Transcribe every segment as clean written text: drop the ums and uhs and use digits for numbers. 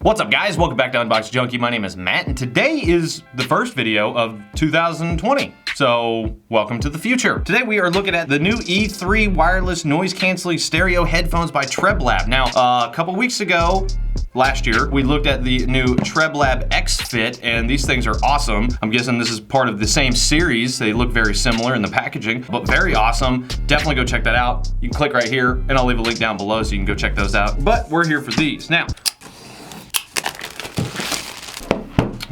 What's up guys, welcome back to Unbox Junkie. My name is Matt and today is the first video of 2020. So welcome to the future. Today we are looking at the new E3 wireless noise canceling stereo headphones by Treblab. Now a couple weeks ago, last year, we looked at the new Treblab X Fit and these things are awesome. I'm guessing this is part of the same series. They look very similar in the packaging, but very awesome. Definitely go check that out. You can click right here and I'll leave a link down below so you can go check those out. But we're here for these. Now,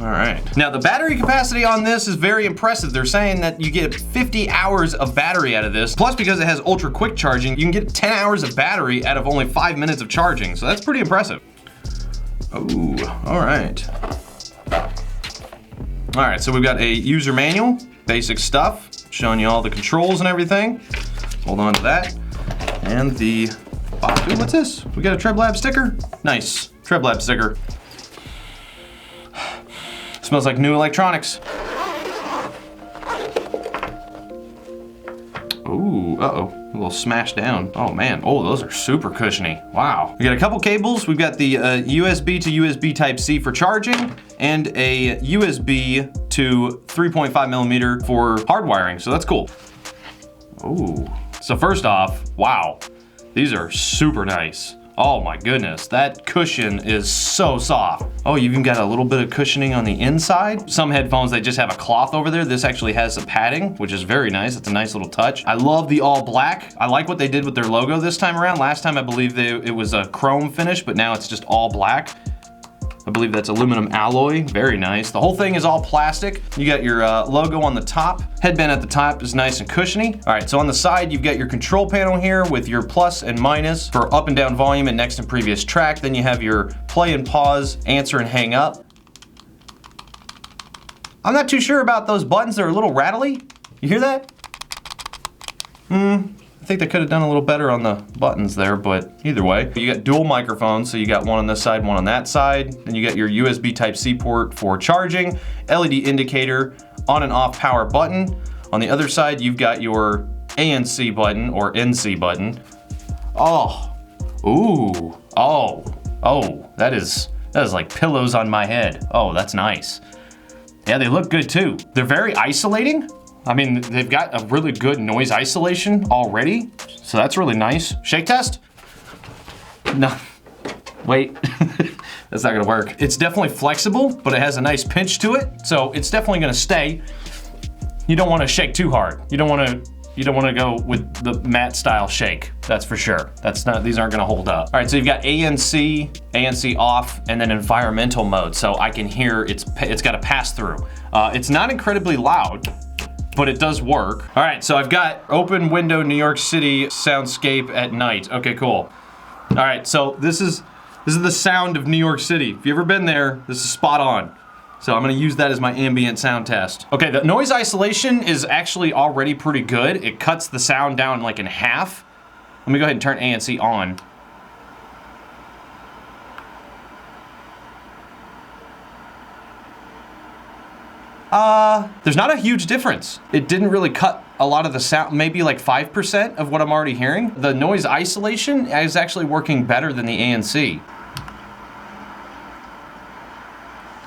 all right. Now the battery capacity on this is very impressive. They're saying that you get 50 hours of battery out of this. Plus because it has ultra quick charging, you can get 10 hours of battery out of only 5 minutes of charging. So that's pretty impressive. Oh, all right. All right, so we've got a user manual, basic stuff, showing you all the controls and everything. Hold on to that. And the box, ooh, what's this? We got a Treblab sticker? Nice, Treblab sticker. Smells like new electronics. Ooh, uh-oh, a little smashed down. Oh man, oh, those are super cushiony. Wow. We got a couple cables. We've got the USB to USB Type-C for charging and a USB to 3.5 millimeter for hardwiring, so that's cool. Ooh, so first off, wow, these are super nice. Oh my goodness, that cushion is so soft. Oh, you even got a little bit of cushioning on the inside. Some headphones, they just have a cloth over there. This actually has some padding, which is very nice. It's a nice little touch. I love the all black. I like what they did with their logo this time around. Last time I believe it was a chrome finish, but now it's just all black. I believe that's aluminum alloy, very nice. The whole thing is all plastic. You got your logo on the top. Headband at the top is nice and cushiony. All right, so on the side, you've got your control panel here with your plus and minus for up and down volume and next and previous track. Then you have your play and pause, answer and hang up. I'm not too sure about those buttons. They're a little rattly. You hear that? I think they could have done a little better on the buttons there, but either way. You got dual microphones, so you got one on this side, one on that side. Then you got your USB Type-C port for charging, LED indicator, on and off power button. On the other side, you've got your ANC button or NC button. Oh, ooh, oh, that is like pillows on my head. Oh, that's nice. Yeah, they look good too. They're very isolating. I mean, they've got a really good noise isolation already, so that's really nice. Shake test? No, wait, that's not gonna work. It's definitely flexible, but it has a nice pinch to it, so it's definitely gonna stay. You don't wanna shake too hard. You don't wanna go with the Matt style shake, that's for sure. These aren't gonna hold up. All right, so you've got ANC off, and then environmental mode, so I can hear it's got a pass through. It's not incredibly loud, but it does work. All right, so I've got open window New York City soundscape at night. Okay, cool. All right, so this is the sound of New York City. If you've ever been there, this is spot on. So I'm gonna use that as my ambient sound test. Okay, the noise isolation is actually already pretty good. It cuts the sound down like in half. Let me go ahead and turn ANC on. There's not a huge difference. It didn't really cut a lot of the sound, maybe like 5% of what I'm already hearing. The noise isolation is actually working better than the ANC.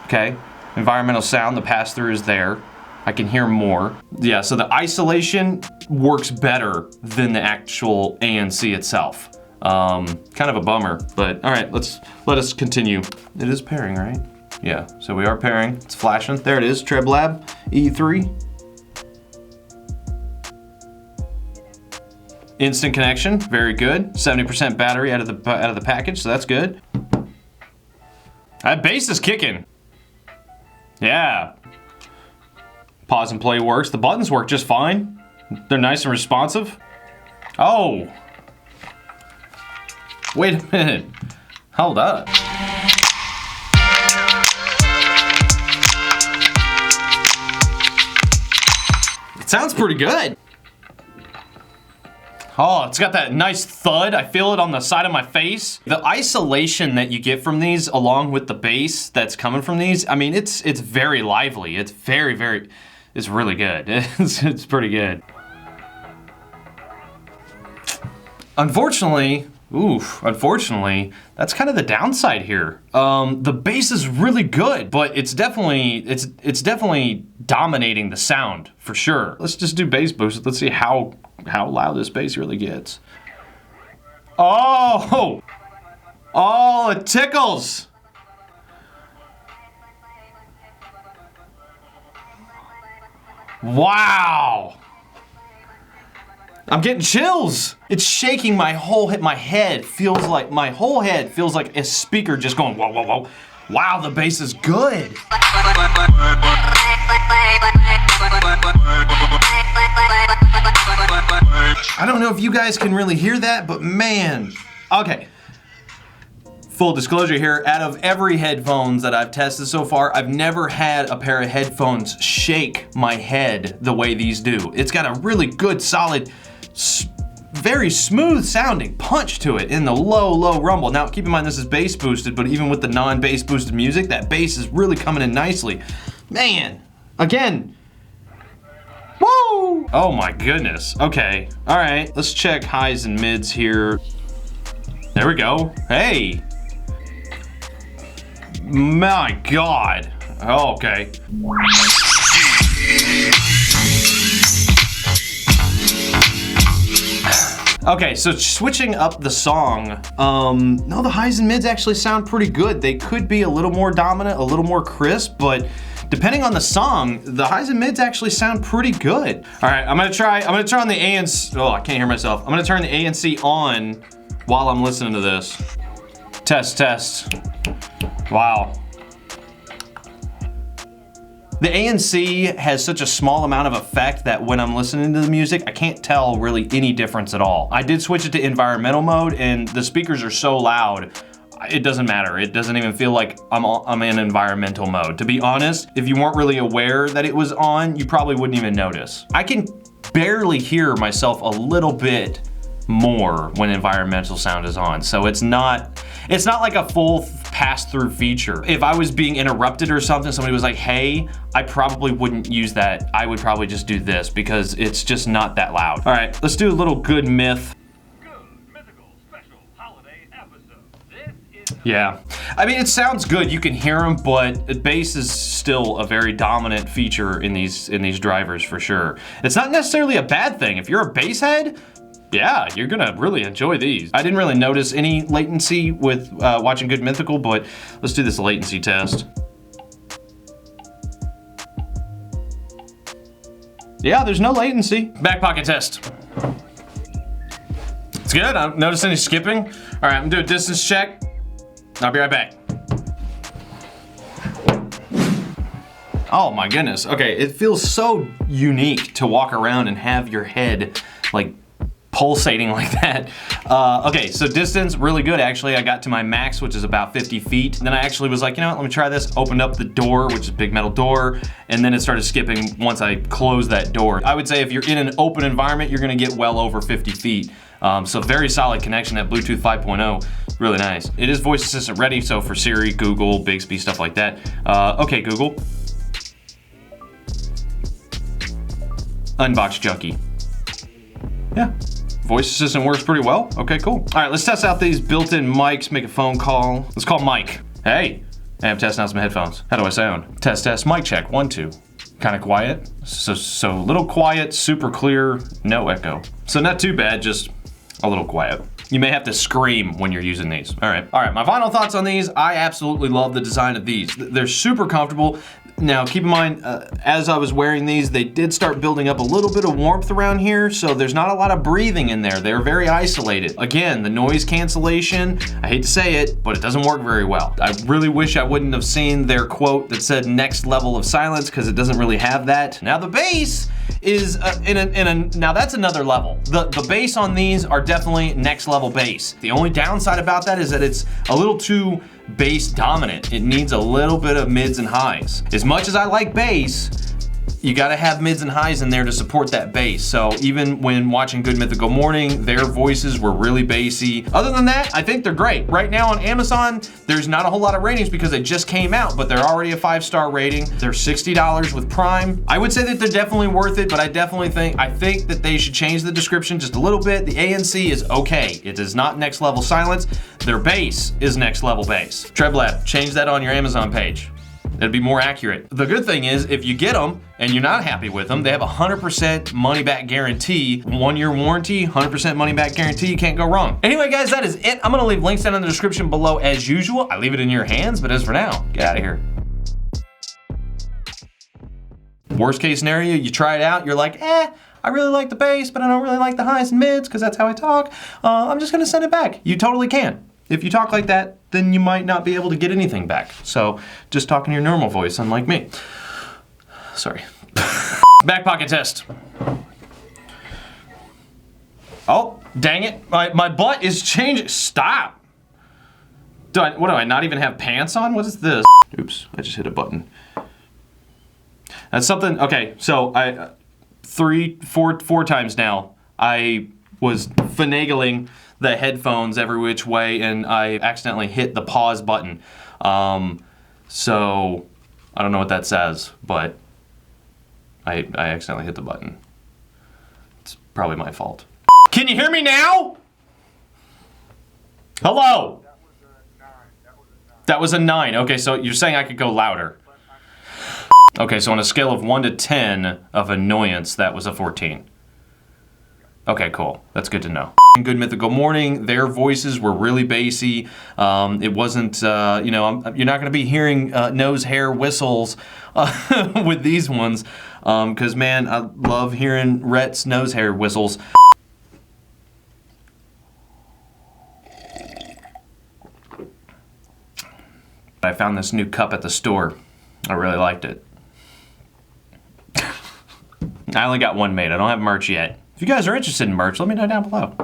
Okay, environmental sound, the pass-through is there. I can hear more. Yeah, so the isolation works better than the actual ANC itself. Kind of a bummer, but all right, let us continue. It is pairing, right? Yeah, so we are pairing. It's flashing. There it is, Treblab E3. Instant connection, very good. 70% battery out of the package, so that's good. That bass is kicking. Yeah. Pause and play works. The buttons work just fine. They're nice and responsive. Oh. Wait a minute. Hold up. It sounds pretty good. Oh, it's got that nice thud. I feel it on the side of my face. The isolation that you get from these along with the bass that's coming from these, I mean, it's very lively. It's it's really good. It's pretty good. Unfortunately, Oof, unfortunately, that's kind of the downside here. The bass is really good, but it's definitely dominating the sound for sure. Let's just do bass boost. Let's see how loud this bass really gets. Oh, it tickles. Wow. I'm getting chills. It's shaking my whole head. My whole head feels like a speaker just going whoa, whoa, whoa. Wow, the bass is good. I don't know if you guys can really hear that, but man. Okay. Full disclosure here, out of every headphones that I've tested so far, I've never had a pair of headphones shake my head the way these do. It's got a really good, solid, very smooth sounding punch to it in the low rumble. Now keep in mind this is bass boosted, but even with the non-bass boosted music, that bass is really coming in nicely. Man, again, woo! Oh my goodness, okay. All right, let's check highs and mids here. There we go, hey. My God, oh, okay. Okay, so switching up the song, no, the highs and mids actually sound pretty good. They could be a little more dominant, a little more crisp, but depending on the song, the highs and mids actually sound pretty good. All right, I'm gonna turn on the ANC, oh, I can't hear myself. I'm gonna turn the ANC on while I'm listening to this. Test. Wow. The ANC has such a small amount of effect that when I'm listening to the music, I can't tell really any difference at all. I did switch it to environmental mode and the speakers are so loud, it doesn't matter. It doesn't even feel like I'm in environmental mode. To be honest, if you weren't really aware that it was on, you probably wouldn't even notice. I can barely hear myself a little bit more when environmental sound is on. So it's not like a full pass-through feature. If I was being interrupted or something, somebody was like, hey, I probably wouldn't use that. I would probably just do this because it's just not that loud. All right, let's do a little good myth. Yeah, I mean, it sounds good. You can hear them, but bass is still a very dominant feature in these drivers for sure. It's not necessarily a bad thing. If you're a bass head, yeah, you're gonna really enjoy these. I didn't really notice any latency with watching Good Mythical, but let's do this latency test. Yeah, there's no latency. Back pocket test. It's good, I don't notice any skipping. All right, I'm gonna do a distance check. I'll be right back. Oh my goodness, okay, it feels so unique to walk around and have your head like pulsating like that. Okay, so distance, really good actually. I got to my max, which is about 50 feet. Then I actually was like, you know what, let me try this. Opened up the door, which is a big metal door, and then it started skipping once I closed that door. I would say if you're in an open environment, you're gonna get well over 50 feet. So very solid connection at Bluetooth 5.0, really nice. It is voice assistant ready, so for Siri, Google, Bixby, stuff like that. Okay, Google. Unbox Junkie. Yeah. Voice assistant works pretty well. Okay, cool. All right, let's test out these built-in mics, make a phone call. Let's call Mike. Hey, I'm testing out some headphones. How do I sound? Test, mic check, 1, 2. Kind of quiet. So little quiet, super clear, no echo. So not too bad, just a little quiet. You may have to scream when you're using these. All right, my final thoughts on these. I absolutely love the design of these. They're super comfortable. Now, keep in mind, as I was wearing these, they did start building up a little bit of warmth around here, so there's not a lot of breathing in there. They're very isolated. Again, the noise cancellation, I hate to say it, but it doesn't work very well. I really wish I wouldn't have seen their quote that said next level of silence, because it doesn't really have that. Now the bass is now that's another level. The bass on these are definitely next level bass. The only downside about that is that it's a little too bass dominant. It needs a little bit of mids and highs. As much as I like bass, you gotta have mids and highs in there to support that bass. So even when watching Good Mythical Morning, their voices were really bassy. Other than that, I think they're great. Right now on Amazon, there's not a whole lot of ratings because they just came out, but they're already a 5-star rating. They're $60 with Prime. I would say that they're definitely worth it, but I think that they should change the description just a little bit. The ANC is okay. It is not next level silence. Their bass is next level bass. Treblab, change that on your Amazon page. It'd be more accurate. The good thing is, if you get them and you're not happy with them, they have a 100% money back guarantee, 1-year warranty, 100% money back guarantee. You can't go wrong. Anyway, guys, that is it. I'm gonna leave links down in the description below as usual. I leave it in your hands, but as for now, get out of here. Worst case scenario, you try it out, you're like, I really like the bass, but I don't really like the highs and mids because that's how I talk. I'm just gonna send it back. You totally can. If you talk like that, then you might not be able to get anything back. So just talk in your normal voice, unlike me. Sorry. Back pocket test. Oh, dang it. My butt is changing. Stop. What do I not even have pants on? What is this? Oops, I just hit a button. That's something, okay, so four times now, I was finagling the headphones every which way and I accidentally hit the pause button. So I don't know what that says, but I accidentally hit the button. It's probably my fault. Can you hear me now? Hello? That was a 9. Okay, so you're saying I could go louder. Okay, so on a scale of 1 to 10 of annoyance, that was a 14. Okay, cool. That's good to know. Good Mythical Morning, their voices were really bassy. It wasn't, you know, you're not gonna be hearing nose hair whistles with these ones, because man, I love hearing Rhett's nose hair whistles. I found this new cup at the store. I really liked it. I only got one made. I don't have merch yet. If you guys are interested in merch, let me know down below.